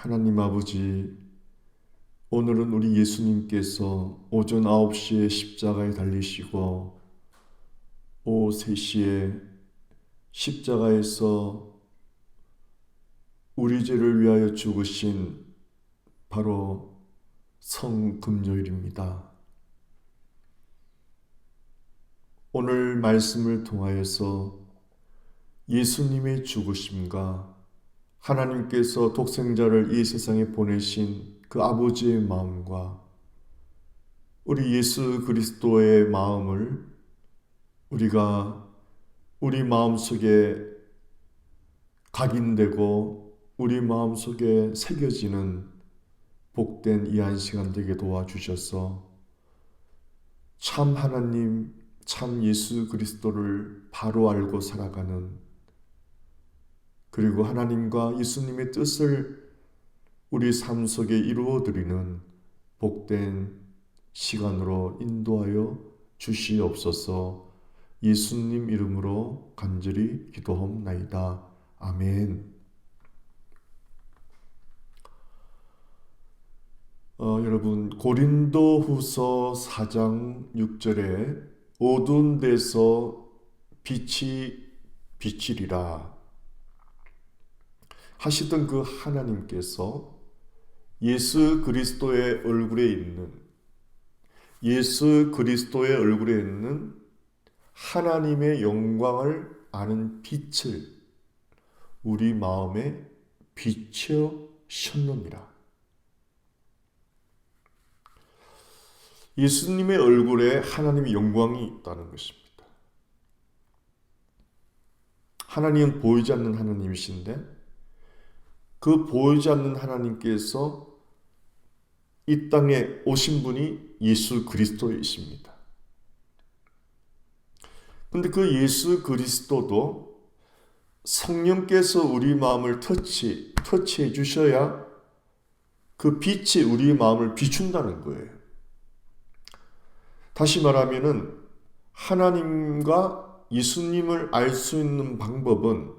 하나님 아버지, 오늘은 우리 예수님께서 오전 9시에 십자가에 달리시고 오후 3시에 십자가에서 우리 죄를 위하여 죽으신 바로 성금요일입니다. 오늘 말씀을 통하여서 예수님의 죽으심과 하나님께서 독생자를 이 세상에 보내신 그 아버지의 마음과 우리 예수 그리스도의 마음을 우리가 우리 마음속에 각인되고 우리 마음속에 새겨지는 복된 이 한 시간 되게 도와주셔서 참 하나님, 참 예수 그리스도를 바로 알고 살아가는, 그리고 하나님과 예수님의 뜻을 우리 삶 속에 이루어드리는 복된 시간으로 인도하여 주시옵소서. 예수님 이름으로 간절히 기도하옵나이다. 아멘. 여러분, 고린도후서 4장 6절에 어두운 데서 빛이 비치리라 하시던 그 하나님께서 예수 그리스도의 얼굴에 있는 하나님의 영광을 아는 빛을 우리 마음에 비추셨느니라. 예수님의 얼굴에 하나님의 영광이 있다는 것입니다. 하나님은 보이지 않는 하나님이신데 그 보이지 않는 하나님께서 이 땅에 오신 분이 예수 그리스도이십니다. 그런데 그 예수 그리스도도 성령께서 우리 마음을 터치해 주셔야 그 빛이 우리 마음을 비춘다는 거예요. 다시 말하면은 하나님과 예수님을 알 수 있는 방법은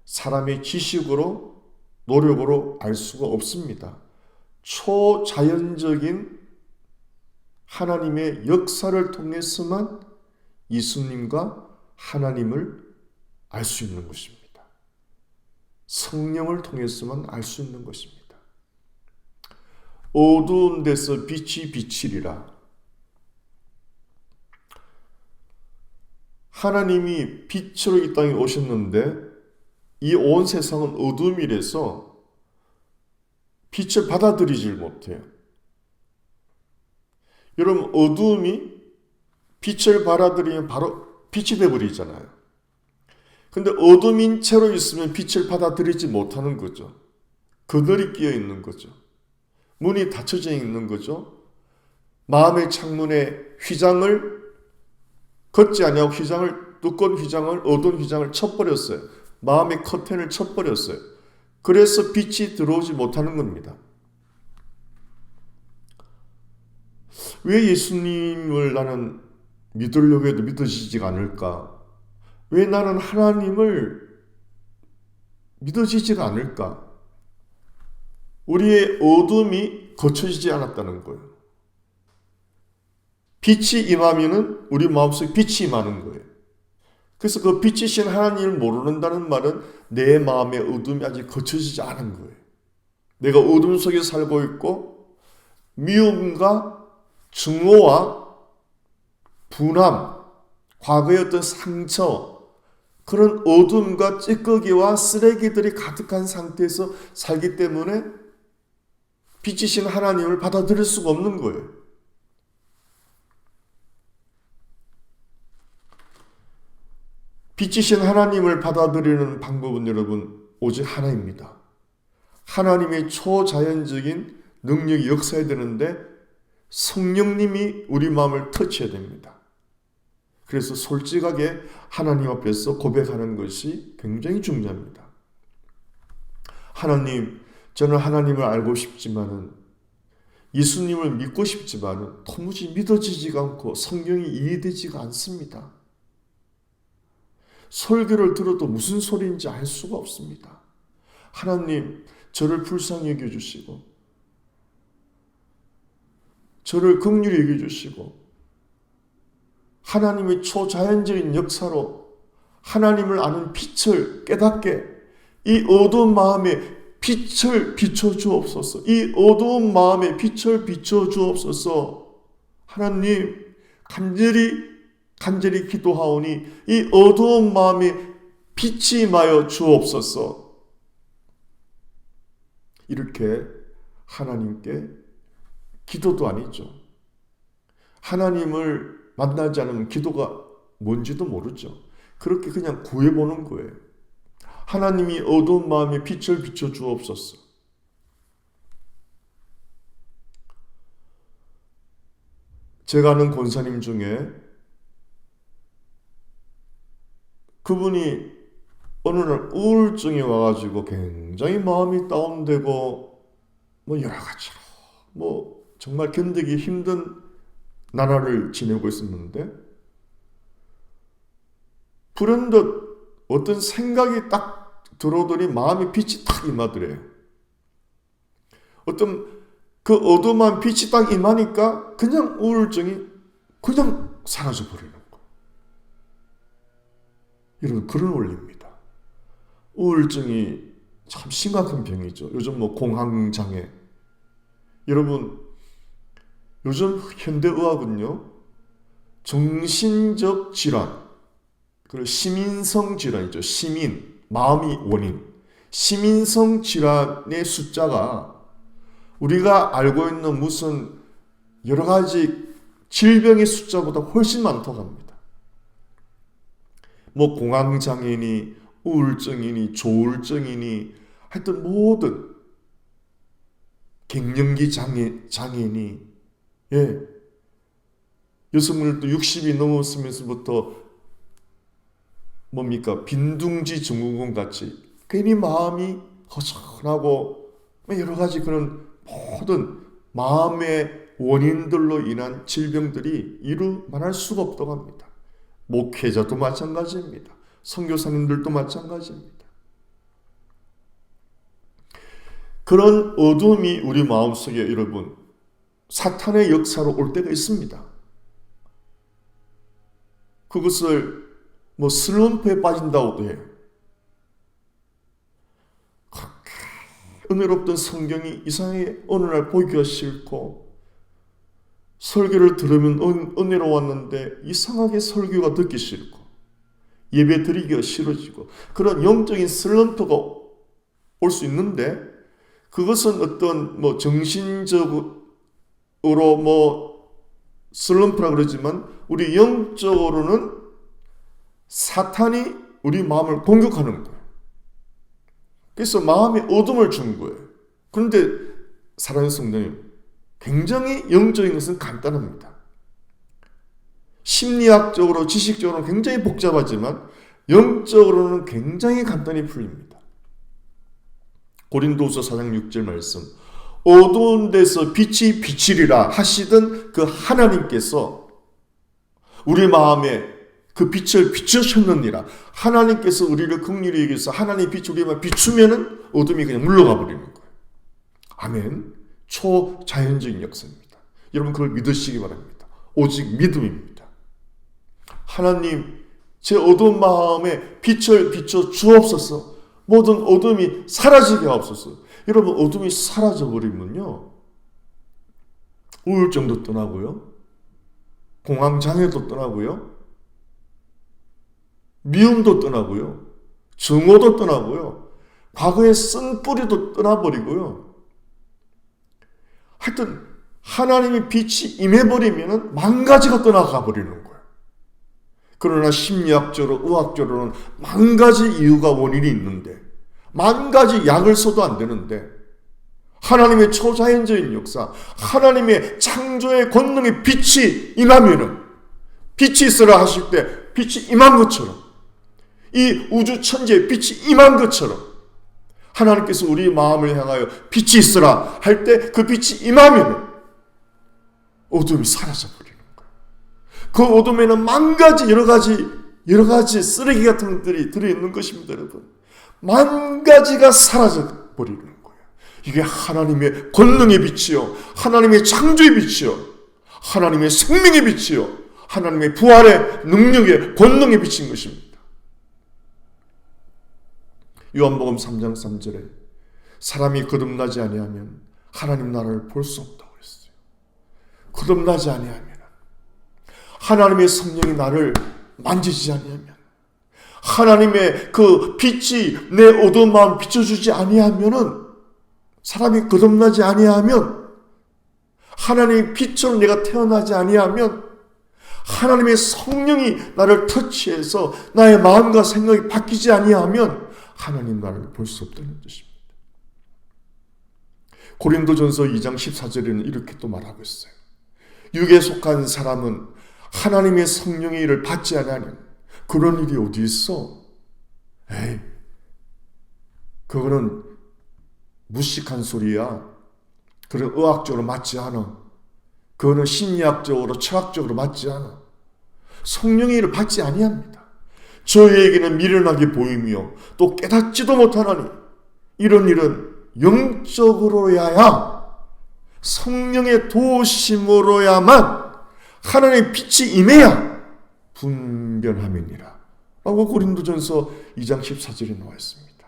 사람의 지식으로 노력으로 알 수가 없습니다. 초자연적인 하나님의 역사를 통해서만 예수님과 하나님을 알 수 있는 것입니다. 성령을 통해서만 알 수 있는 것입니다. 어두운 데서 빛이 비치리라. 하나님이 빛으로 이 땅에 오셨는데 이 온 세상은 어둠이라서 빛을 받아들이질 못해요. 여러분, 어둠이 빛을 받아들이면 바로 빛이 되어버리잖아요. 근데 어둠인 채로 있으면 빛을 받아들이지 못하는 거죠. 그늘이 끼어 있는 거죠. 문이 닫혀져 있는 거죠. 마음의 창문에 휘장을 걷지 아니하고 두꺼운 휘장을, 어두운 휘장을 쳐버렸어요. 마음의 커튼을 쳐버렸어요. 그래서 빛이 들어오지 못하는 겁니다. 왜 예수님을 나는 믿으려고 해도 믿어지지가 않을까? 왜 나는 하나님을 믿어지지가 않을까? 우리의 어둠이 거쳐지지 않았다는 거예요. 빛이 임하면은 우리 마음속에 빛이 임하는 거예요. 그래서 그 빛이신 하나님을 모른다는 말은 내 마음의 어둠이 아직 거쳐지지 않은 거예요. 내가 어둠 속에 살고 있고 미움과 증오와 분함, 과거의 어떤 상처, 그런 어둠과 찌꺼기와 쓰레기들이 가득한 상태에서 살기 때문에 빛이신 하나님을 받아들일 수가 없는 거예요. 빛이신 하나님을 받아들이는 방법은 여러분 오직 하나입니다. 하나님의 초자연적인 능력이 역사해야 되는데 성령님이 우리 마음을 터치해야 됩니다. 그래서 솔직하게 하나님 앞에서 고백하는 것이 굉장히 중요합니다. 하나님, 저는 하나님을 알고 싶지만은 예수님을 믿고 싶지만은 도무지 믿어지지가 않고 성경이 이해되지가 않습니다. 설교를 들어도 무슨 소리인지 알 수가 없습니다. 하나님, 저를 불쌍히 여겨주시고 저를 긍휼히 여겨주시고 하나님의 초자연적인 역사로 하나님을 아는 빛을 깨닫게 이 어두운 마음에 빛을 비춰주옵소서. 이 어두운 마음에 빛을 비춰주옵소서. 하나님, 간절히 기도하오니 이 어두운 마음에 빛이 임하여 주옵소서. 이렇게 하나님께 기도도 아니죠. 하나님을 만나지 않으면 기도가 뭔지도 모르죠. 그렇게 그냥 구해보는 거예요. 하나님이 어두운 마음에 빛을 비춰 주옵소서. 제가 아는 권사님 중에 그분이 어느 날 우울증이 와가지고 굉장히 마음이 다운되고 여러 가지로 정말 견디기 힘든 나날을 지내고 있었는데 불현듯 어떤 생각이 딱 들어오더니 마음에 빛이 딱 임하더래요. 어떤 그 어두운 빛이 딱 임하니까 그냥 우울증이 그냥 사라져 버리는 거예요. 여러분, 그런 원리입니다. 우울증이 참 심각한 병이죠. 요즘 공황장애. 여러분, 요즘 현대의학은요, 정신적 질환, 그리고 시민성 질환이죠. 마음이 원인. 시민성 질환의 숫자가 우리가 알고 있는 무슨 여러 가지 질병의 숫자보다 훨씬 많다고 합니다. 공황장애니, 우울증이니, 조울증이니, 하여튼 모든 갱년기 장애니, 여성들도 60이 넘었으면서부터 빈둥지 증후군 같이 괜히 마음이 허전하고 여러 가지 그런 모든 마음의 원인들로 인한 질병들이 이루 말할 수가 없다고 합니다. 목회자도 마찬가지입니다. 선교사님들도 마찬가지입니다. 그런 어둠이 우리 마음속에 여러분 사탄의 역사로 올 때가 있습니다. 그것을 슬럼프에 빠진다고도 해요. 그렇게 은혜롭던 성경이 이상하게 어느 날 보기가 싫고 설교를 들으면 은혜로웠는데 이상하게 설교가 듣기 싫고 예배 드리기가 싫어지고 그런 영적인 슬럼프가 올 수 있는데 그것은 어떤 정신적으로 슬럼프라 그러지만 우리 영적으로는 사탄이 우리 마음을 공격하는 거예요. 그래서 마음에 어둠을 준 거예요. 그런데 사랑하는 성도님, 굉장히 영적인 것은 간단합니다. 심리학적으로, 지식적으로는 굉장히 복잡하지만 영적으로는 굉장히 간단히 풀립니다. 고린도후서 4장 6절 말씀, 어두운 데서 빛이 비치리라 하시던 그 하나님께서 우리 마음에 그 빛을 비추셨느니라. 하나님께서 우리를 긍휼히 여기서 하나님의 빛이 우리만 비추면은 어둠이 그냥 물러가 버리는 거예요. 아멘. 초자연적인 역사입니다. 여러분 그걸 믿으시기 바랍니다. 오직 믿음입니다. 하나님, 제 어두운 마음에 빛을 비춰 주옵소서. 모든 어둠이 사라지게 하옵소서. 여러분, 어둠이 사라져 버리면요, 우울증도 떠나고요, 공황장애도 떠나고요, 미움도 떠나고요, 증오도 떠나고요, 과거의 쓴뿌리도 떠나버리고요. 하여튼 하나님의 빛이 임해버리면 만 가지가 떠나가 버리는 거예요. 그러나 심리학적으로, 의학적으로는 만 가지 이유가 원인이 있는데, 만 가지 약을 써도 안 되는데, 하나님의 초자연적인 역사, 하나님의 창조의 권능의 빛이 임하면은, 빛이 있으라 하실 때 빛이 임한 것처럼, 이 우주 천지에 빛이 임한 것처럼 하나님께서 우리 마음을 향하여 빛이 있으라 할 때 그 빛이 임하면 어둠이 사라져 버리는 거예요. 그 어둠에는 만 가지 여러 가지 쓰레기 같은 것들이 들어있는 것입니다. 여러분, 만 가지가 사라져 버리는 거예요. 이게 하나님의 권능의 빛이요, 하나님의 창조의 빛이요, 하나님의 생명의 빛이요, 하나님의 부활의 능력의 권능의 빛인 것입니다. 요한복음 3장 3절에 사람이 거듭나지 아니하면 하나님 나라를 볼 수 없다고 그랬어요. 거듭나지 아니하면, 하나님의 성령이 나를 만지지 아니하면, 하나님의 그 빛이 내 어두운 마음 비춰주지 아니하면은, 사람이 거듭나지 아니하면, 하나님의 빛으로 내가 태어나지 아니하면, 하나님의 성령이 나를 터치해서 나의 마음과 생각이 바뀌지 아니하면 하나님 나라를 볼 수 없다는 뜻입니다. 고린도전서 2장 14절에는 이렇게 또 말하고 있어요. 육에 속한 사람은 하나님의 성령의 일을 받지 않으면 그런 일이 어디 있어? 에이, 그거는 무식한 소리야. 그런 의학적으로 맞지 않아. 그거는 심리학적으로 철학적으로 맞지 않아. 성령의 일을 받지 아니합니다. 저희에게는 미련하게 보이며 또 깨닫지도 못하나니 이런 일은 영적으로야야, 성령의 도우심으로야만 하나님의 빛이 임해야 분별함이니라 라고 고린도전서 2장 14절에 나와 있습니다.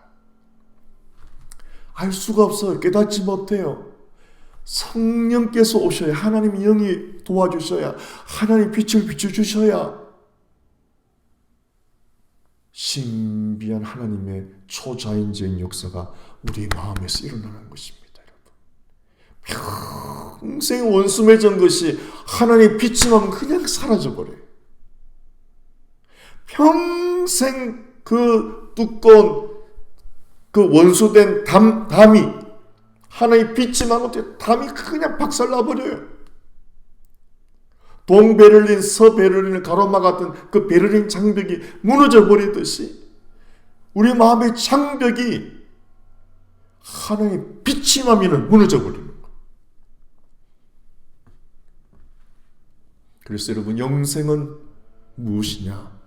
알 수가 없어요. 깨닫지 못해요. 성령께서 오셔야, 하나님의 영이 도와주셔야, 하나님의 빛을 비춰주셔야 신비한 하나님의 초자연적인 역사가 우리 마음에서 일어나는 것입니다. 여러분, 평생 원수 맺은 것이 하나님의 빛이 나면 그냥 사라져버려요. 평생 그 두꺼운 그 원수된 담이 하나님의 빛이 나면 담이 그냥 박살나버려요. 동베를린, 서베를린을 가로막았던 그 베를린 장벽이 무너져 버리듯이 우리 마음의 장벽이 하나님의 빛이 나면 무너져 버리는 거예요. 그래서 여러분, 영생은 무엇이냐?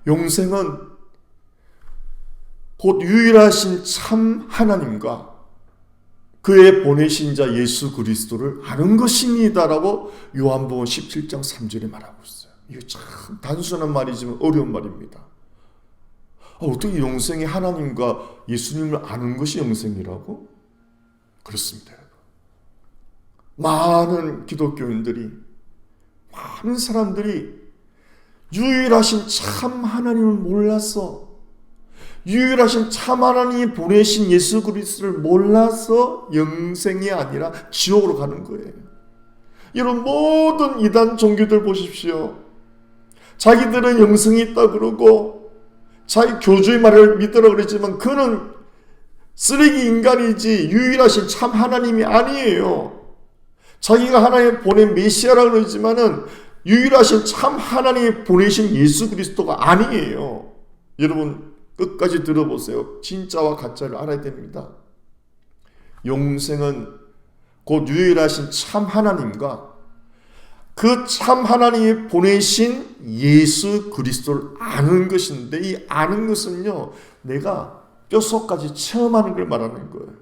영생은 곧 유일하신 참 하나님과 그의 보내신 자 예수 그리스도를 아는 것입니다라고 요한복음 17장 3절에 말하고 있어요. 이거 참 단순한 말이지만 어려운 말입니다. 어떻게 영생의 하나님과 예수님을 아는 것이 영생이라고? 그렇습니다. 많은 기독교인들이, 많은 사람들이 유일하신 참 하나님을 몰라서, 유일하신 참 하나님이 보내신 예수 그리스도를 몰라서 영생이 아니라 지옥으로 가는 거예요. 이런 모든 이단 종교들 보십시오. 자기들은 영생이 있다 그러고 자기 교주의 말을 믿으라 그랬지만 그는 쓰레기 인간이지 유일하신 참 하나님이 아니에요. 자기가 하나님 보낸 메시아라 그러지만은 유일하신 참 하나님이 보내신 예수 그리스도가 아니에요. 여러분, 끝까지 들어보세요. 진짜와 가짜를 알아야 됩니다. 영생은 곧 유일하신 참 하나님과 그 참 하나님이 보내신 예수 그리스도를 아는 것인데, 이 아는 것은요, 내가 뼛속까지 체험하는 걸 말하는 거예요.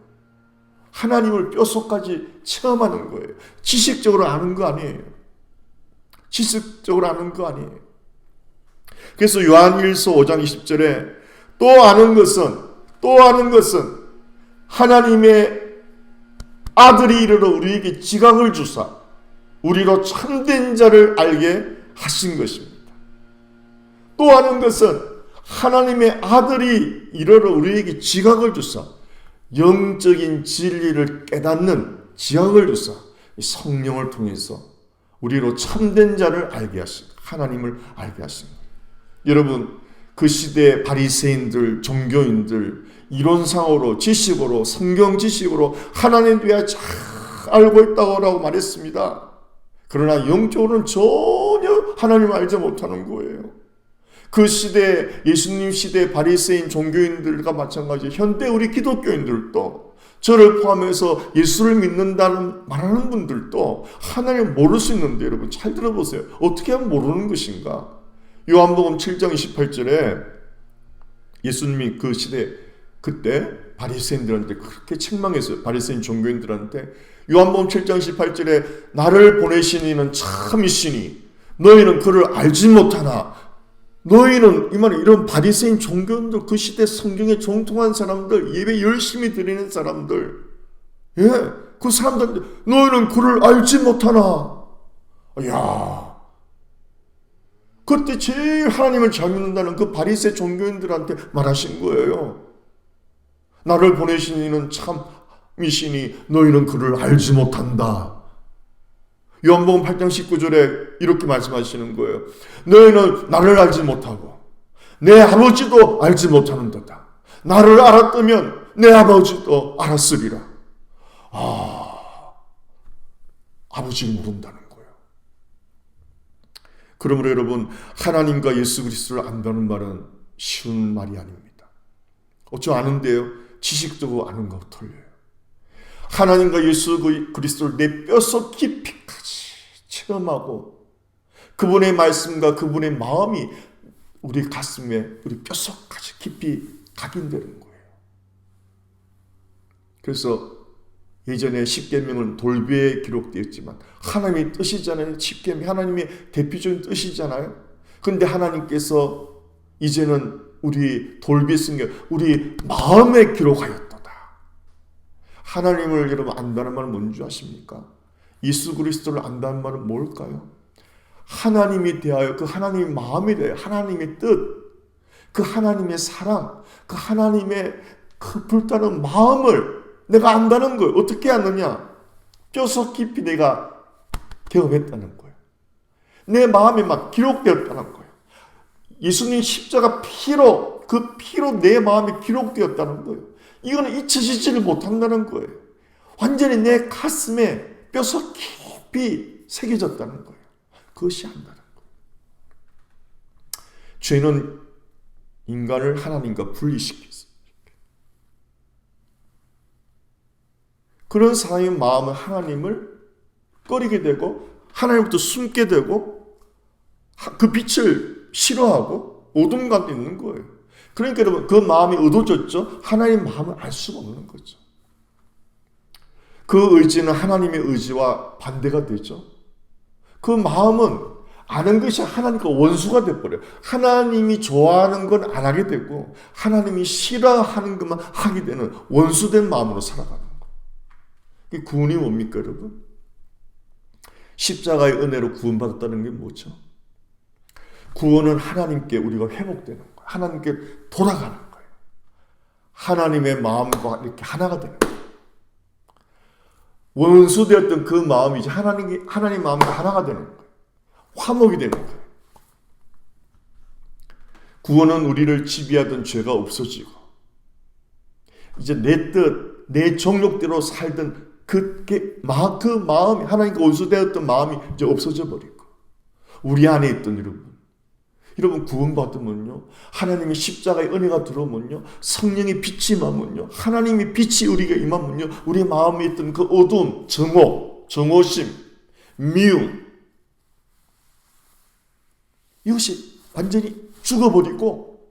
하나님을 뼛속까지 체험하는 거예요. 지식적으로 아는 거 아니에요. 지식적으로 아는 거 아니에요. 그래서 요한일서 5장 20절에 또 아는 것은 하나님의 아들이 이르러 우리에게 지각을 주사 우리로 참된 자를 알게 하신 것입니다. 또 아는 것은 하나님의 아들이 이르러 우리에게 지각을 주사 영적인 진리를 깨닫는 지각을 주사 성령을 통해서 우리로 참된 자를 알게 하신, 하나님을 알게 하신 거예요. 여러분, 그 시대의 바리새인들, 종교인들, 이론상으로, 지식으로, 성경 지식으로 하나님에 대해 잘 알고 있다고 말했습니다. 그러나 영적으로는 전혀 하나님을 알지 못하는 거예요. 그 시대, 예수님 시대 바리새인 종교인들과 마찬가지 현대 우리 기독교인들도, 저를 포함해서 예수를 믿는다는 말하는 분들도 하나님을 모를 수 있는데, 여러분 잘 들어보세요. 어떻게 하면 모르는 것인가? 요한복음 7장 28절에 예수님이 그 시대 그때 바리새인들한테 그렇게 책망했어요. 바리새인 종교인들한테 요한복음 7장 18절에 나를 보내신 이는 참이시니 너희는 그를 알지 못하나 너희는 이 말은 이런 바리새인 종교인들 그 시대 성경에 정통한 사람들 예배 열심히 드리는 사람들 그 사람들 너희는 그를 알지 못하나 야 그때 제일 하나님을 잘 믿는다는 그 바리새 종교인들한테 말하신 거예요. 나를 보내신 이는 참이시니 너희는 그를 알지 못한다. 요한복음 8장 19절에 이렇게 말씀하시는 거예요. 너희는 나를 알지 못하고 내 아버지도 알지 못하는도다. 나를 알았다면 내 아버지도 알았으리라. 아버지를 모른다는 거예요. 그러므로 여러분 하나님과 예수 그리스도를 안다는 말은 쉬운 말이 아닙니다. 어쩌 아는데요. 지식적으로 아는 거 틀려요. 하나님과 예수 그리스도를 내 뼛속 깊이까지 체험하고 그분의 말씀과 그분의 마음이 우리 가슴에 우리 뼛속까지 깊이 각인되는 거예요. 그래서 예전에 십계명은 돌비에 기록되었지만 하나님의 뜻이잖아요. 십계명 하나님의 대표적인 뜻이잖아요. 그런데 하나님께서 이제는 우리 돌비 성경 우리 마음에 기록하였도다. 하나님을 여러분 안다는 말은 뭔지 아십니까? 예수 그리스도를 안다는 말은 뭘까요? 하나님이 대하여 그 하나님의 마음에 대하여 하나님의 뜻, 그 하나님의 사랑, 그 하나님의 그 불타는 마음을 내가 안다는 거예요. 어떻게 아느냐? 뼈속 깊이 내가 경험했다는 거예요. 내 마음에 막 기록되었다는 거예요. 예수님 십자가 피로 그 피로 내 마음에 기록되었다는 거예요. 이거는 잊혀지지를 못한다는 거예요. 완전히 내 가슴에 뼈속 깊이 새겨졌다는 거예요. 그것이 안다는 거예요. 죄는 인간을 하나님과 분리시켰어요. 그런 사람의 마음은 하나님을 꺼리게 되고 하나님부터 숨게 되고 그 빛을 싫어하고 어둠 가운데 있는 거예요. 그러니까 여러분 그 마음이 어두워졌죠. 하나님의 마음을 알 수가 없는 거죠. 그 의지는 하나님의 의지와 반대가 되죠. 그 마음은 아는 것이 하나님과 원수가 돼버려요. 하나님이 좋아하는 건 안 하게 되고 하나님이 싫어하는 것만 하게 되는 원수된 마음으로 살아가는 거예요. 구원이 뭡니까 여러분? 십자가의 은혜로 구원받았다는 게 뭐죠? 구원은 하나님께 우리가 회복되는 거예요. 하나님께 돌아가는 거예요. 하나님의 마음과 이렇게 하나가 되는 거예요. 원수되었던 그 마음이 이제 하나님 마음과 하나가 되는 거예요. 화목이 되는 거예요. 구원은 우리를 지배하던 죄가 없어지고 이제 내 뜻, 내 정욕대로 살던 그 마음이 하나님과 원수되었던 마음이 이제 없어져 버리고 우리 안에 있던 여러분 구원받으면요 하나님의 십자가의 은혜가 들어오면요 성령의 빛이 임하면요 하나님의 빛이 우리에게 임하면요 우리 마음에 있던 그 어두움, 정오심, 미움 이것이 완전히 죽어버리고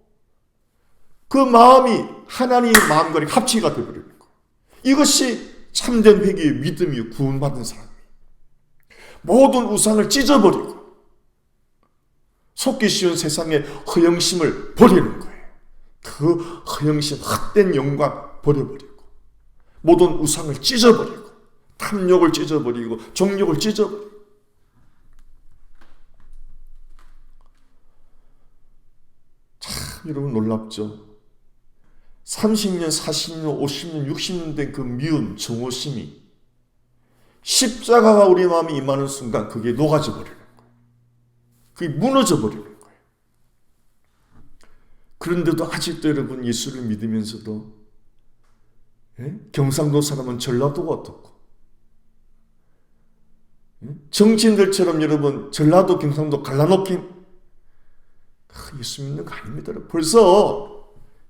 그 마음이 하나님의 마음과 합치가 되어버리는 거예요. 이것이 참된 회개의 믿음이요 구원받은 사람이 모든 우상을 찢어버리고 속기 쉬운 세상의 허영심을 버리는 거예요. 그 허영심, 헛된 영광 버려버리고 모든 우상을 찢어버리고 탐욕을 찢어버리고 정욕을 찢어버리고 참 여러분 놀랍죠. 30년, 40년, 50년, 60년 된 그 미움, 정오심이 십자가가 우리 마음에 임하는 순간 그게 녹아져 버리는 거예요. 그게 무너져 버리는 거예요. 그런데도 아직도 여러분 예수를 믿으면서도 경상도 사람은 전라도가 어떻고 정치인들처럼 여러분 전라도, 경상도 갈라놓기 예수 믿는 거 아닙니다. 벌써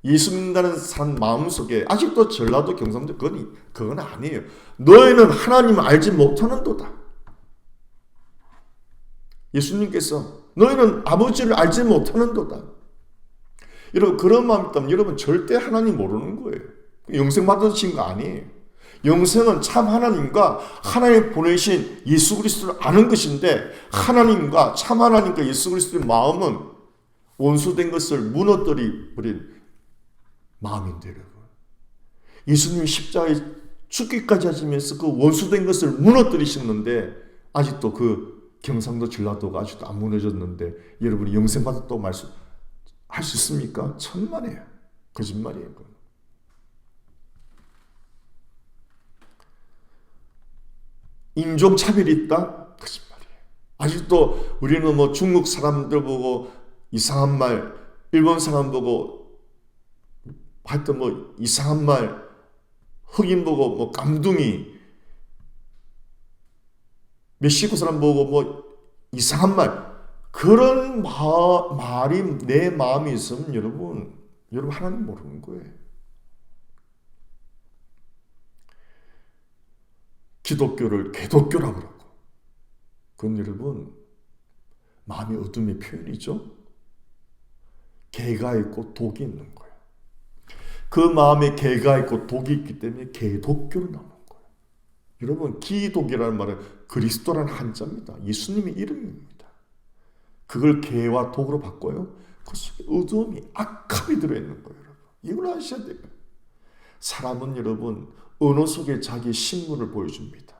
예수 믿는다는 사람 마음속에 아직도 전라도 경상도 그건 아니에요. 너희는 하나님을 알지 못하는도다. 예수님께서 너희는 아버지를 알지 못하는도다. 여러분 그런 마음이 있다면 여러분 절대 하나님 모르는 거예요. 영생 받으신 거 아니에요. 영생은 참 하나님과 하나님 보내신 예수 그리스도를 아는 것인데 하나님과 참 하나님과 예수 그리스도의 마음은 원수된 것을 무너뜨려 버린 마음인데 여러분. 예수님이 십자가에 죽기까지 하시면서 그 원수된 것을 무너뜨리셨는데 아직도 그 경상도 전라도가 아직도 안 무너졌는데 여러분이 영생 받았다고 할 수 있습니까? 천만에요. 거짓말이에요. 인종차별이 있다? 거짓말이에요. 아직도 우리는 뭐 중국 사람들 보고 이상한 말, 일본 사람 보고 하여튼 뭐 이상한 말, 흑인 보고 뭐 깜둥이, 멕시코 사람 보고 뭐 이상한 말, 그런 말이 내 마음에 있으면 여러분 하나님 모르는 거예요. 기독교를 개독교라고 그러고 그건 여러분 마음의 어둠의 표현이죠. 개가 있고 독이 있는 거예요. 그 마음에 개가 있고 독이 있기 때문에 개독교로 나오는 거예요. 여러분 기독이라는 말은 그리스도라는 한자입니다. 예수님의 이름입니다. 그걸 개와 독으로 바꿔요. 그 속에 어둠이 악함이 들어있는 거예요. 여러분. 이걸 아셔야 돼요. 사람은 여러분 언어 속에 자기 신분을 보여줍니다.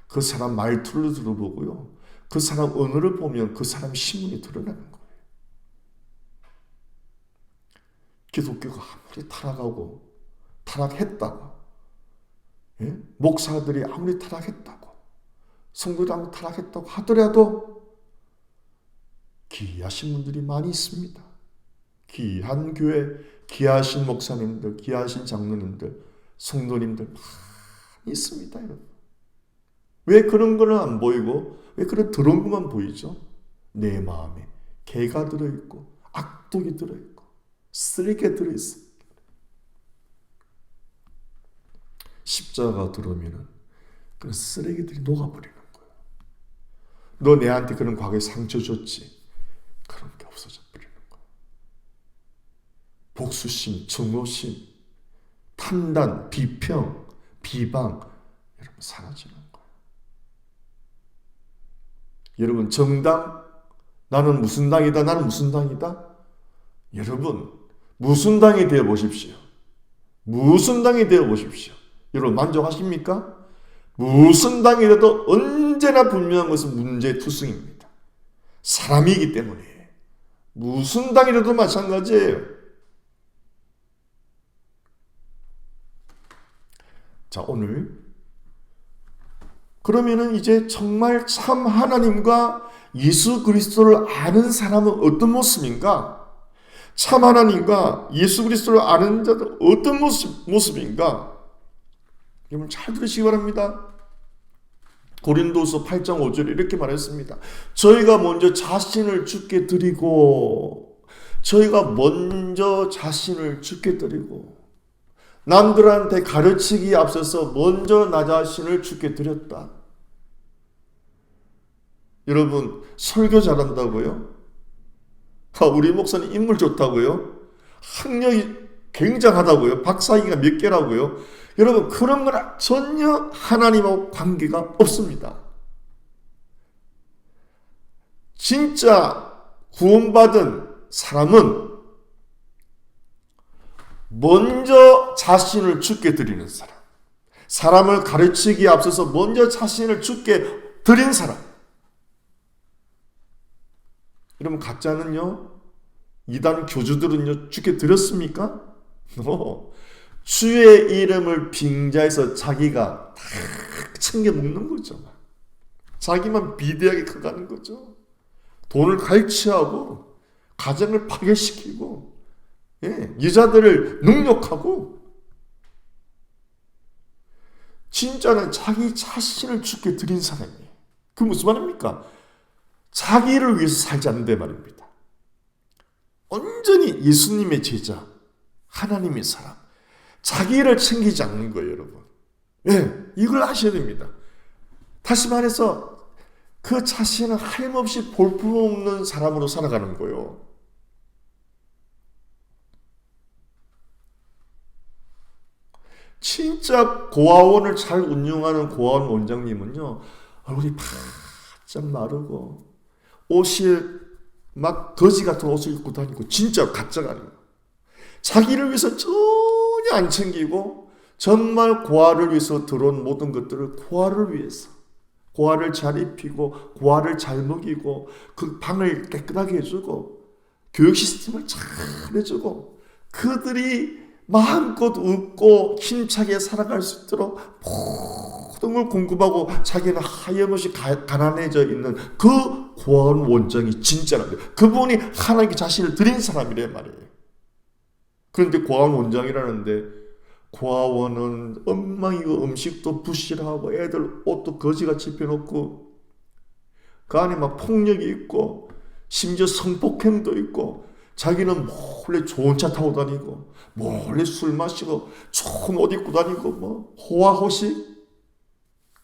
그 사람 말투를 들어보고요. 그 사람 언어를 보면 그 사람 신분이 드러나는 거예요. 기독교가 아무리 타락하고 타락했다고 목사들이 아무리 타락했다고 성도들이 아무리 타락했다고 하더라도 귀하신 분들이 많이 있습니다. 귀한 교회, 귀하신 목사님들, 귀하신 장로님들, 성도님들 많이 있습니다. 여러분. 왜 그런 거는 안 보이고 왜 그런 더러운 것만 보이죠? 내 마음에 개가 들어있고 악독이 들어있고 쓰레기가 들어있어요. 십자가가 들어오면 그런 쓰레기들이 녹아버리는 거예요. 너 내한테 그런 과거에 상처 줬지? 그런 게 없어져 버리는 거예요. 복수심, 증오심, 판단, 비평, 비방 여러분 사라지는 거예요. 여러분 정당? 나는 무슨 당이다. 나는 무슨 당이다. 여러분 무슨 당이 되어 보십시오. 무슨 당이 되어 보십시오. 여러분 만족하십니까? 무슨 당이라도 언제나 분명한 것은 문제투성입니다. 사람이기 때문에 무슨 당이라도 마찬가지예요. 자, 오늘 그러면은 이제 정말 참 하나님과 예수 그리스도를 아는 사람은 어떤 모습인가? 참 하나님과 예수 그리스도를 아는 자들 어떤 모습인가? 여러분 잘 들으시기 바랍니다. 고린도서 8장 5절에 이렇게 말했습니다. 저희가 먼저 자신을 주께 드리고 남들한테 가르치기에 앞서서 먼저 나 자신을 주께 드렸다. 여러분 설교 잘한다고요? 우리 목사님 인물 좋다고요? 학력이 굉장하다고요? 박사학위가 몇 개라고요? 여러분 그런 거랑 전혀 하나님하고 관계가 없습니다. 진짜 구원받은 사람은 먼저 자신을 주께 드리는 사람, 사람을 가르치기에 앞서서 먼저 자신을 주께 드린 사람. 여러분 가짜는요, 이단 교주들은요 주께 드렸습니까? 주의 이름을 빙자해서 자기가 다 챙겨 먹는 거죠. 자기만 비대하게 커가는 거죠. 돈을 갈취하고 가정을 파괴시키고 여자들을 능욕하고 진짜는 자기 자신을 주께 드린 사람이에요. 그 무슨 말입니까? 자기를 위해서 살지 않는데 말입니다. 온전히 예수님의 제자, 하나님의 사람, 자기를 챙기지 않는 거예요, 여러분. 이걸 아셔야 됩니다. 다시 말해서 그 자신은 하염없이 볼품없는 사람으로 살아가는 거예요. 진짜 고아원을 잘 운영하는 고아원 원장님은요, 얼굴이 바짝 마르고 옷이 막 거지 같은 옷을 입고 다니고 진짜 가짜가 아니에요. 자기를 위해서 전혀 안 챙기고 정말 고아를 위해서 들어온 모든 것들을 고아를 위해서, 고아를 잘 입히고 고아를 잘 먹이고 그 방을 깨끗하게 해주고 교육 시스템을 잘 해주고 그들이 마음껏 웃고 힘차게 살아갈 수 있도록 모든 걸 공급하고 자기는 하염없이 가난해져 있는 그 고아원 원장이 진짜랍니다. 그분이 하나님께 자신을 드린 사람이란 말이에요. 그런데 고아원 원장이라는데 고아원은 엉망이고 음식도 부실하고 애들 옷도 거지같이 입혀놓고 그 안에 막 폭력이 있고 심지어 성폭행도 있고 자기는 몰래 좋은 차 타고 다니고 몰래 술 마시고 좋은 옷 입고 다니고 뭐 호화호식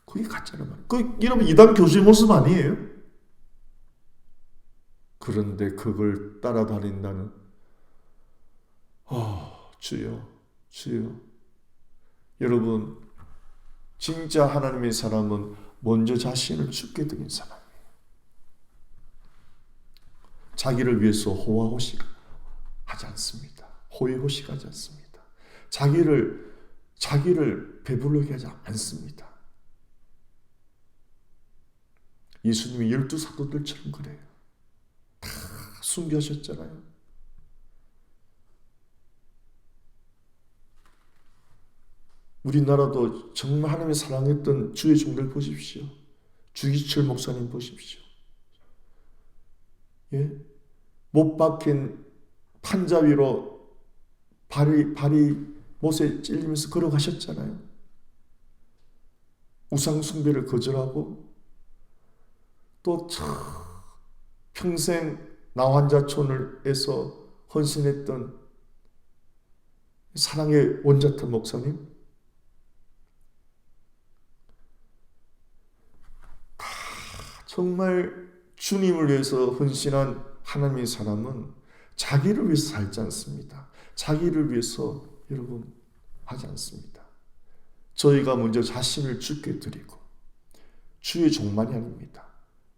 그게 가짜란 말이에요. 그 여러분 이단 교주의 모습 아니에요? 그런데 그걸 따라다닌다는 주여 여러분 진짜 하나님의 사람은 먼저 자신을 죽게 드린 사람이에요. 자기를 위해서 호화호식 하지 않습니다. 호의호식 하지 않습니다. 자기를 배부르게 하지 않습니다. 예수님이 12사도들처럼 그래요. 다 숨겨졌잖아요. 우리나라도 정말 하나님이 사랑했던 주의 종들 보십시오. 주기철 목사님 보십시오. 예? 못 박힌 판자 위로 발이 못에 찔리면서 걸어가셨잖아요. 우상 숭배를 거절하고 또 평생 나환자촌에서 헌신했던 사랑의 원자탄 목사님 다 정말 주님을 위해서 헌신한 하나님의 사람은 자기를 위해서 살지 않습니다. 자기를 위해서 여러분 하지 않습니다. 저희가 먼저 자신을 죽게 드리고 주의 종만이 아닙니다.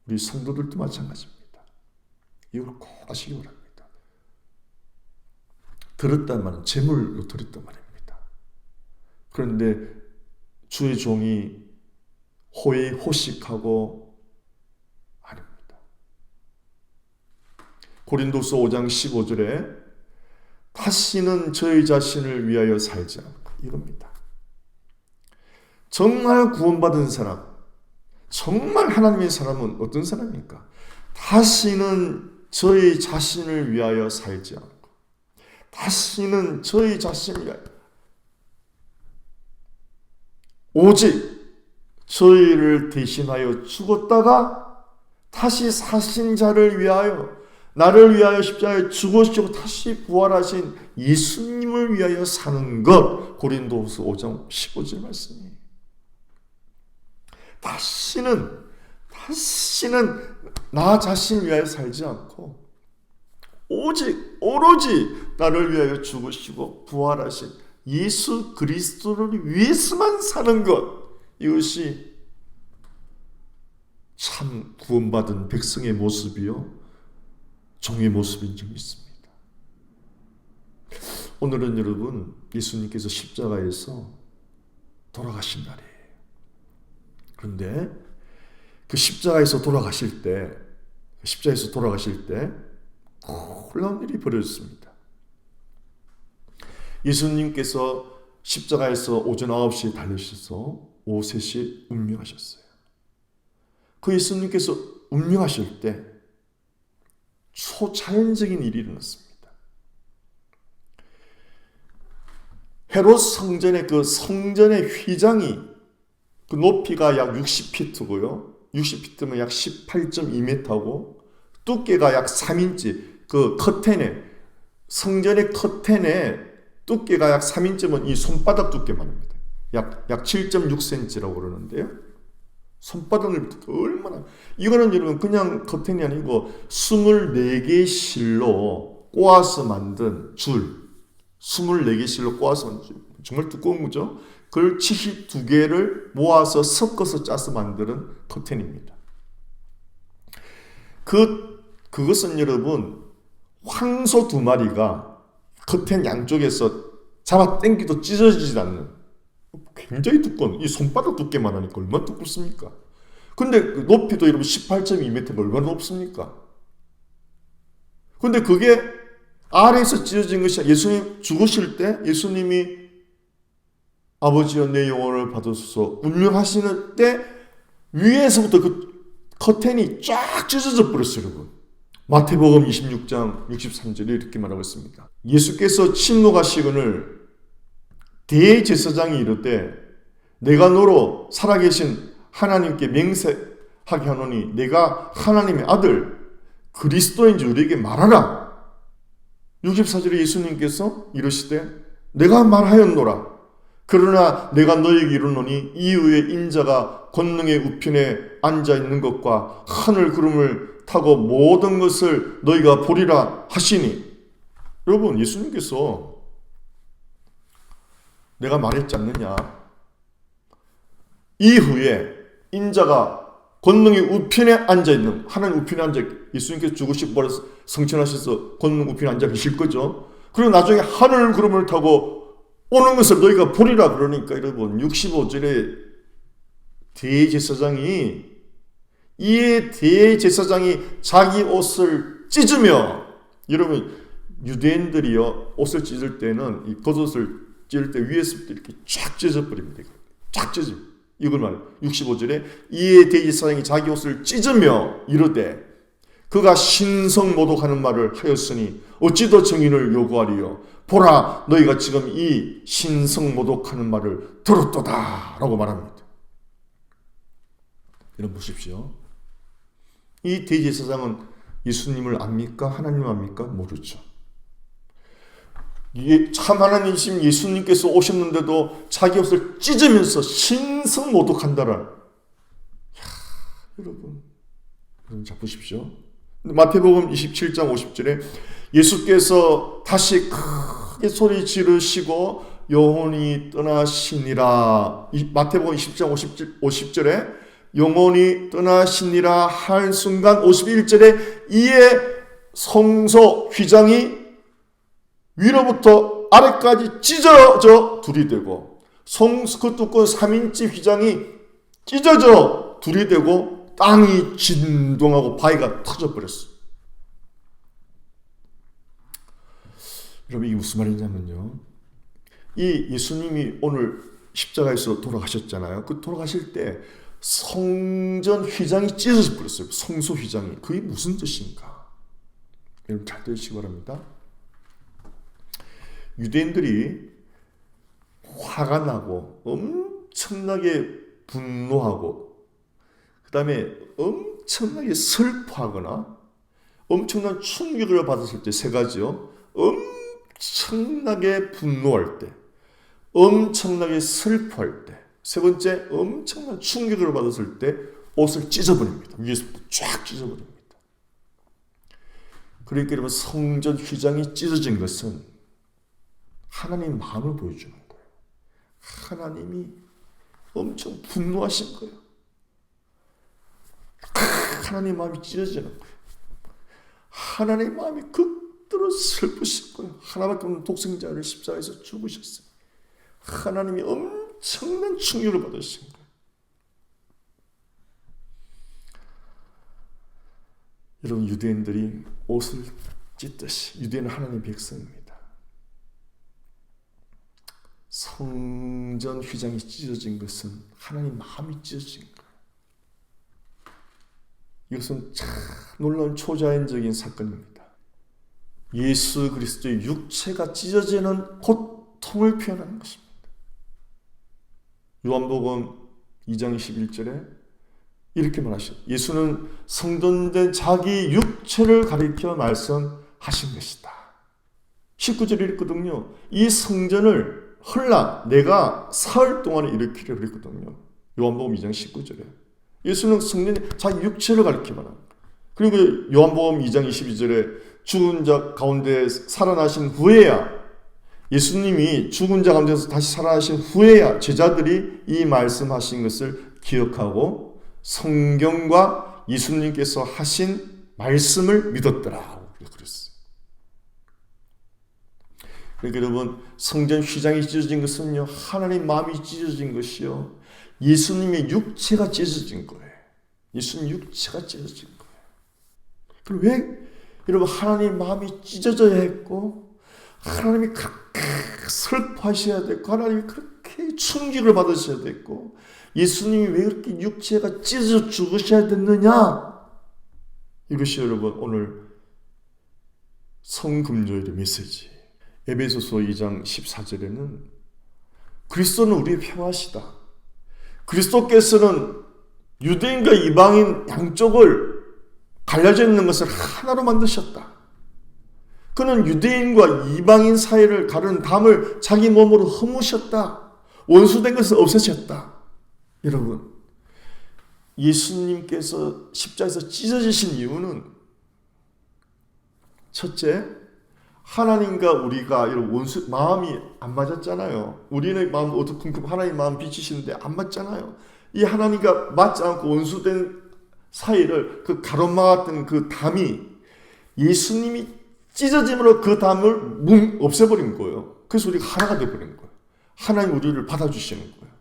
우리 성도들도 마찬가지입니다. 이걸 꼭 아시기 바랍니다. 들었단 말은 재물로 들었단 말입니다. 그런데 주의 종이 호의호식하고 아닙니다. 고린도서 5장 15절에 다시는 저희 자신을 위하여 살지 않고 이겁니다. 정말 구원받은 사람, 정말 하나님의 사람은 어떤 사람입니까? 다시는 저희 자신을 위하여 살지 않고 다시는 저희 자신을 위하여 오직 저희를 대신하여 죽었다가 다시 사신 자를 위하여 나를 위하여 십자가에 죽으시고 다시 부활하신 예수님을 위하여 사는 것 고린도후서 5장 15절 말씀이에요. 다시는 나 자신을 위하여 살지 않고 오로지 나를 위하여 죽으시고 부활하신 예수 그리스도를 위해서만 사는 것, 이것이 참 구원받은 백성의 모습이요 종의 모습인 줄 믿습니다. 오늘은 여러분 예수님께서 십자가에서 돌아가신 날이에요. 그런데 그 십자가에서 돌아가실 때 놀라운 일이 벌어졌습니다. 예수님께서 십자가에서 오전 9시에 달리셔서 오후 3시에 운명하셨어요. 그 예수님께서 운명하실 때 초자연적인 일이 일어났습니다. 헤롯 성전의 그 성전의 휘장이 그 높이가 약 60피트고요. 60피트면 약 18.2m고 두께가 약 3인치, 그 커튼에, 성전의 커튼에 두께가 약 3인치면 이 손바닥 두께만입니다. 약 7.6cm라고 그러는데요. 손바닥 넓이 얼마나, 이거는 여러분 그냥 커튼이 아니고 24개의 실로 꼬아서 만든 줄, 24개의 실로 꼬아서 만든 줄. 정말 두꺼운 거죠. 그걸 72개를 모아서 섞어서 짜서 만드는 커튼입니다. 그것은 여러분 황소 2마리가 커튼 양쪽에서 잡아 당기도 찢어지지 않는 굉장히 두꺼운, 이 손바닥 두께만 하니까 얼마나 두껍습니까? 근데 높이도 여러분 18.2m가 얼마나 높습니까? 근데 그게 아래에서 찢어진 것이 예수님 죽으실 때 예수님이 아버지여 내 영혼을 받으소서 운명하시는 때 위에서부터 그 커튼이 쫙 찢어져 버렸어요, 여러분. 마태복음 26장 63절에 이렇게 말하고 있습니다. 예수께서 침노하시거늘 대제사장이 이르되 내가 너로 살아계신 하나님께 맹세하게 하노니 내가 하나님의 아들 그리스도인지 우리에게 말하라. 64절에 예수님께서 이르시되 내가 말하였노라. 그러나 내가 너에게 이르노니 이후에 인자가 권능의 우편에 앉아있는 것과 하늘 구름을 타고 모든 것을 너희가 보리라 하시니. 여러분, 예수님께서 내가 말했지 않느냐, 이후에 인자가 권능의 우편에 앉아있는, 하나님 우편에 앉아, 예수님께서 죽으시고 버려서 성천하셔서 권능 우편에 앉아 계실 거죠. 그리고 나중에 하늘 구름을 타고 오는 것을 너희가 보리라. 그러니까 여러분 65절에 대제사장이, 이에 대제사장이 자기 옷을 찢으며, 여러분 유대인들이요 옷을 찢을 때는 이 겉옷을 찢을 때 위에서부터 이렇게 쫙 찢어버립니다. 쫙 찢어. 이걸 말해요. 65절에 이에 대제사장이 자기 옷을 찢으며 이르되 그가 신성모독하는 말을 하였으니 어찌 더 증인을 요구하리요. 보라, 너희가 지금 이 신성모독하는 말을 들었도다 라고 말합니다. 여러분 보십시오. 이 대제사장은 예수님을 압니까? 하나님을 압니까? 모르죠. 참 하나님이신 예수님께서 오셨는데도 자기 옷을 찢으면서 신성모독한다라. 여러분 잘 보십시오. 마태복음 27장 50절에 예수께서 다시 크게 소리 지르시고 영혼이 떠나시니라. 마태복음 20장 50절에 영혼이 떠나시니라 할 순간 51절에 이에 성소 휘장이 위로부터 아래까지 찢어져 둘이 되고 그 두꺼운 3인치 휘장이 찢어져 둘이 되고 땅이 진동하고 바위가 터져버렸어요. 여러분 이게 무슨 말이냐면요, 이 예수님이 오늘 십자가에서 돌아가셨잖아요. 그 돌아가실 때 성전 휘장이 찢어져 버렸어요. 성소 휘장이. 그게 무슨 뜻인가? 여러분 잘 들으시기 바랍니다. 유대인들이 화가 나고 엄청나게 분노하고 그 다음에 엄청나게 슬퍼하거나 엄청난 충격을 받았을 때 세 가지요. 엄청나게 분노할 때, 엄청나게 슬퍼할 때, 세 번째 엄청난 충격을 받았을 때 옷을 찢어버립니다. 위에서부터 쫙 찢어버립니다. 그러니까 여러분 성전 휘장이 찢어진 것은 하나님 마음을 보여주는 거예요. 하나님이 엄청 분노하신 거예요. 하나님 마음이 찢어지는 거예요. 하나님 마음이 극도로 슬프신 거예요. 하나밖에 없는 독생자를 십자가에서 죽으셨어요. 하나님이 엄청난 충격을 받으신 거예요. 여러분 유대인들이 옷을 찢듯이, 유대인은 하나님의 백성입니다. 성전 휘장이 찢어진 것은 하나님 마음이 찢어진 거예요. 이것은 참 놀라운 초자연적인 사건입니다. 예수 그리스도의 육체가 찢어지는 고통을 표현하는 것입니다. 요한복음 2장 21절에 이렇게 말하셨어요. 예수는 성전된 자기 육체를 가리켜 말씀하신 것이다. 19절에 이랬거든요. 이 성전을 내가 사흘 동안에 일으키려 그랬거든요. 요한복음 2장 19절에. 예수는 성전에 자기 육체를 가리켜 말합니다. 그리고 요한복음 2장 22절에 죽은 자 가운데 살아나신 후에야 예수님이 죽은 자 가운데서 다시 살아나신 후에야 제자들이 이 말씀하신 것을 기억하고 성경과 예수님께서 하신 말씀을 믿었더라. 그랬어요. 그러니까 여러분, 성전 휘장이 찢어진 것은요, 하나님 마음이 찢어진 것이요, 예수님의 육체가 찢어진 거예요. 예수님 육체가 찢어진 거예요. 그럼 왜 여러분 하나님 마음이 찢어져야 했고, 하나님이 그렇게 슬퍼하셔야 됐고, 하나님이 그렇게 충격을 받으셔야 됐고, 예수님이 왜 그렇게 육체가 찢어져 죽으셔야 됐느냐? 이것이 여러분 오늘 성금요일의 메시지. 에베소서 2장 14절에는 그리스도는 우리의 평화시다. 그리스도께서는 유대인과 이방인 양쪽을 갈라져 있는 것을 하나로 만드셨다. 그는 유대인과 이방인 사이를 가르는 담을 자기 몸으로 허무셨다. 원수된 것을 없애셨다. 여러분, 예수님께서 십자가에서 찢어지신 이유는 첫째, 하나님과 우리가 이런 원수 마음이 안 맞았잖아요. 우리는 마음 어두컴컴, 하나님 마음 비치시는데 안 맞잖아요. 이 하나님과 맞지 않고 원수된 사이를 그 가로막았던 그 담이 예수님이 찢어짐으로 그 담을 없애버린 거예요. 그래서 우리가 하나가 되어버린 거예요. 하나님 우리를 받아주시는 거예요.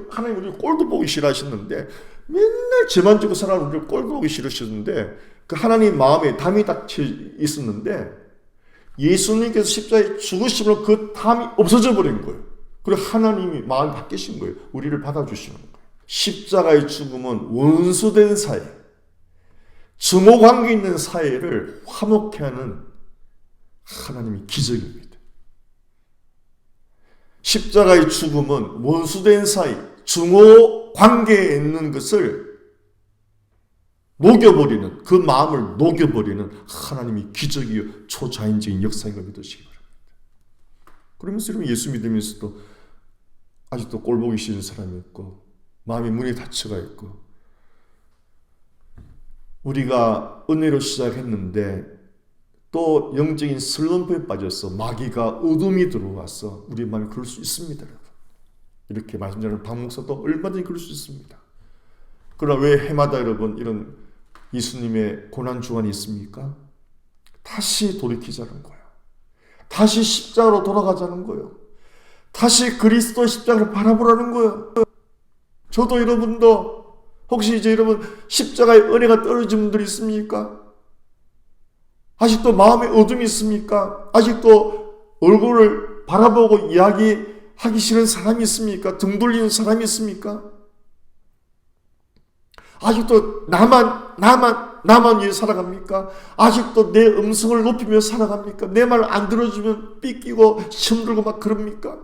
하나님 우리 꼴도 보기 싫어하셨는데, 맨날 죄만 지고 살아가는 우리를 꼴도 보기 싫으셨는데, 그 하나님 마음에 담이 딱 있었는데 예수님께서 십자가에 죽으심으로 그 담이 없어져 버린 거예요. 그리고 하나님이 마음이 바뀌신 거예요. 우리를 받아주시는 거예요. 십자가의 죽음은 원수된 사이, 증오관계 있는 사이를 화목케 하는 하나님의 기적입니다. 십자가의 죽음은 원수된 사이, 증오관계에 있는 것을 녹여버리는, 그 마음을 녹여버리는 하나님의 기적이요 초자연적인 역사인 걸 믿으시기 바랍니다. 그러면서 여러분 예수 믿으면서도 아직도 꼴보기 싫은 사람이 있고, 마음이 문에 닫혀가 있고, 우리가 은혜로 시작했는데 또 영적인 슬럼프에 빠져서 마귀가 어둠이 들어와서 우리 마음이 그럴 수 있습니다. 여러분. 이렇게 말씀드리는 박 목사도 얼마든지 그럴 수 있습니다. 그러나 왜 해마다 여러분 이런 예수님의 고난주간이 있습니까? 다시 돌이키자는 거예요. 다시 십자가로 돌아가자는 거예요. 다시 그리스도 십자가를 바라보라는 거예요. 저도 여러분도 혹시 이제 여러분 십자가의 은혜가 떨어진 분들이 있습니까? 아직도 마음에 어둠이 있습니까? 아직도 얼굴을 바라보고 이야기하기 싫은 사람이 있습니까? 등 돌리는 사람이 있습니까? 아직도 나만 위해 살아갑니까? 아직도 내 음성을 높이며 살아갑니까? 내 말 안 들어주면 삐끼고 힘들고 막 그럽니까?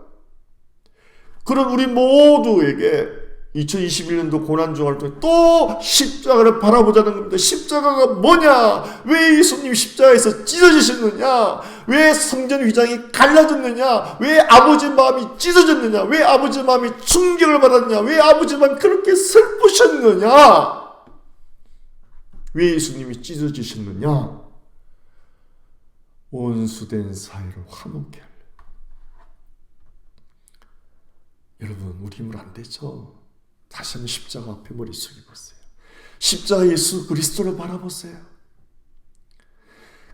그런 우리 모두에게 2021년도 고난주간을 통해 또 십자가를 바라보자는 겁니다. 십자가가 뭐냐? 왜 예수님 십자가에서 찢어지셨느냐? 왜 성전 휘장이 갈라졌느냐? 왜 아버지 마음이 찢어졌느냐? 왜 아버지 마음이 충격을 받았느냐? 왜 아버지 마음이 그렇게 슬프셨느냐? 왜 예수님이 찢어지셨느냐? 원수된 사이를 화목케 하려. 여러분, 우리 힘으로 안 되죠? 다시 한번 십자가 앞에 머리 숙여보세요. 십자가 예수 그리스도를 바라보세요.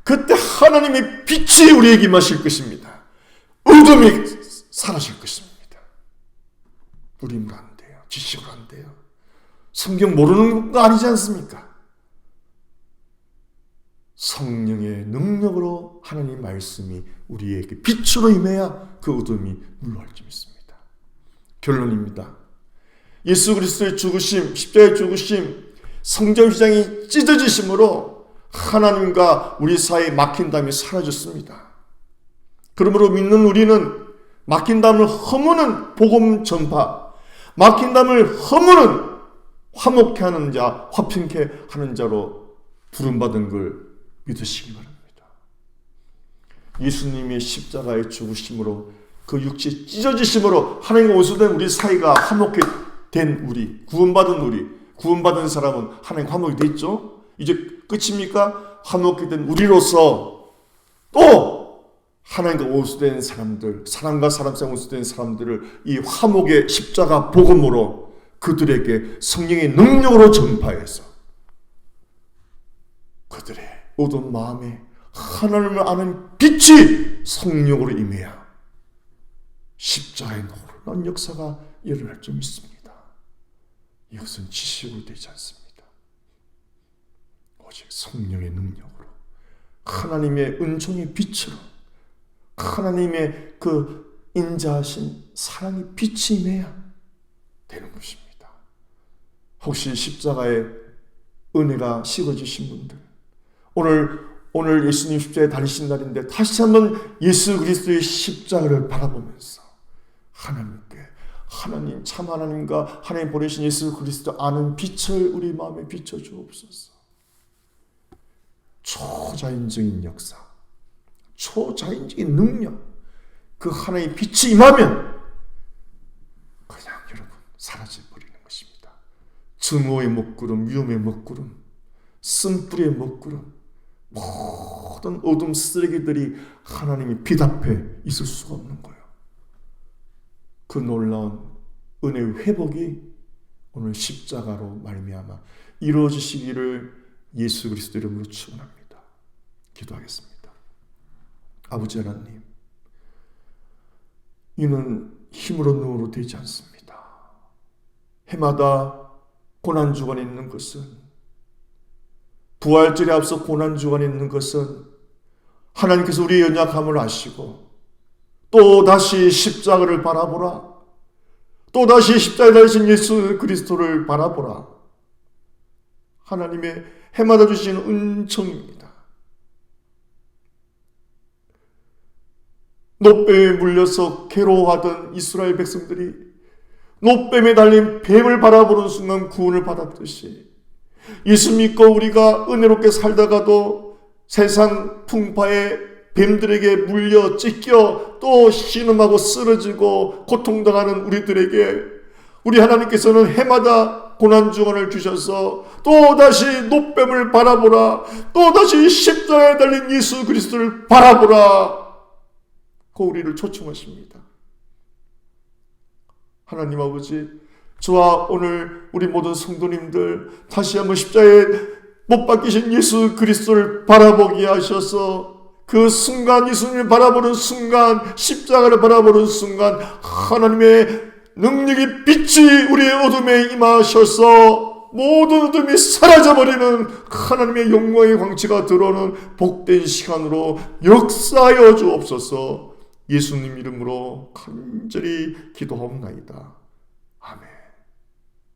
그때 하나님의 빛이 우리에게 임하실 것입니다. 어둠이 사라질 것입니다. 우리 힘으로 안 돼요. 지식으로 안 돼요. 성경 모르는 거 아니지 않습니까? 성령의 능력으로 하나님 말씀이 우리에게 빛으로 임해야 그 어둠이 물러갈 줄 믿습니다. 결론입니다. 예수 그리스도의 죽으심, 십자가의 죽으심, 성전 휘장이 찢어지심으로 하나님과 우리 사이에 막힌 담이 사라졌습니다. 그러므로 믿는 우리는 막힌 담을 허무는 복음 전파, 막힌 담을 허무는 화목케 하는 자, 화평케 하는 자로 부름받은 걸 믿으시기 바랍니다. 예수님의 십자가의 죽으심으로 그 육체 찢어지심으로 하나님과 원수된 우리 사이가 화목케 된 우리, 구원받은 사람은 하나님 화목이 됐죠? 이제 끝입니까? 화목이 된 우리로서 또 하나님과 원수된 사람들, 사람과 사람 사이 원수된 사람들을 이 화목의 십자가 복음으로 그들에게 성령의 능력으로 전파해서 그들의 어두운 마음에 하나님을 아는 빛이 성령으로 임해야 십자가의 놀라운 역사가 일어날 줄 믿습니다. 이것은 지식으로 되지 않습니다. 오직 성령의 능력으로 하나님의 은총의 빛으로 하나님의 그 인자하신 사랑의 빛이 임해야 되는 것입니다. 혹시 십자가의 은혜가 식어지신 분들, 오늘 예수님 십자가에 달리신 날인데 다시 한번 예수 그리스도의 십자가를 바라보면서 하나님께, 하나님 참 하나님과 하나님 보내신 예수 그리스도 아는 빛을 우리 마음에 비춰 주옵소서. 초자연적인 역사, 초자연적인 능력, 그 하나님의 빛이 임하면 그냥 여러분 사라져버리는 것입니다. 증오의 먹구름, 위험의 먹구름, 쓴뿌리의 먹구름, 모든 어둠 쓰레기들이 하나님의 빛 앞에 있을 수가 없는 거예요. 그 놀라운 은혜의 회복이 오늘 십자가로 말미암아 이루어지시기를 예수 그리스도 이름으로 축원합니다. 기도하겠습니다. 아버지 하나님, 이는 힘으로 능으로 되지 않습니다. 해마다 고난주간에 있는 것은, 부활절에 앞서 고난주간에 있는 것은 하나님께서 우리의 연약함을 아시고 또다시 십자가를 바라보라, 또다시 십자가에 달리신 예수 그리스도를 바라보라, 하나님의 해마다 주시는 은총입니다. 노뱀에 물려서 괴로워하던 이스라엘 백성들이 노뱀에 달린 뱀을 바라보는 순간 구원을 받았듯이 예수 믿고 우리가 은혜롭게 살다가도 세상 풍파에 뱀들에게 물려 찢겨 또 신음하고 쓰러지고 고통당하는 우리들에게 우리 하나님께서는 해마다 고난주간을 주셔서 또다시 노뱀을 바라보라, 또다시 십자가에 달린 예수 그리스도를 바라보라, 그 우리를 초청하십니다. 하나님 아버지, 저와 오늘 우리 모든 성도님들 다시 한번 십자가에 못 박히신 예수 그리스도를 바라보게 하셔서 그 순간, 예수님을 바라보는 순간, 십자가를 바라보는 순간 하나님의 능력의 빛이 우리의 어둠에 임하셔서 모든 어둠이 사라져버리는 하나님의 영광의 광채가 들어오는 복된 시간으로 역사하여 주옵소서. 예수님 이름으로 간절히 기도하옵나이다. 아멘.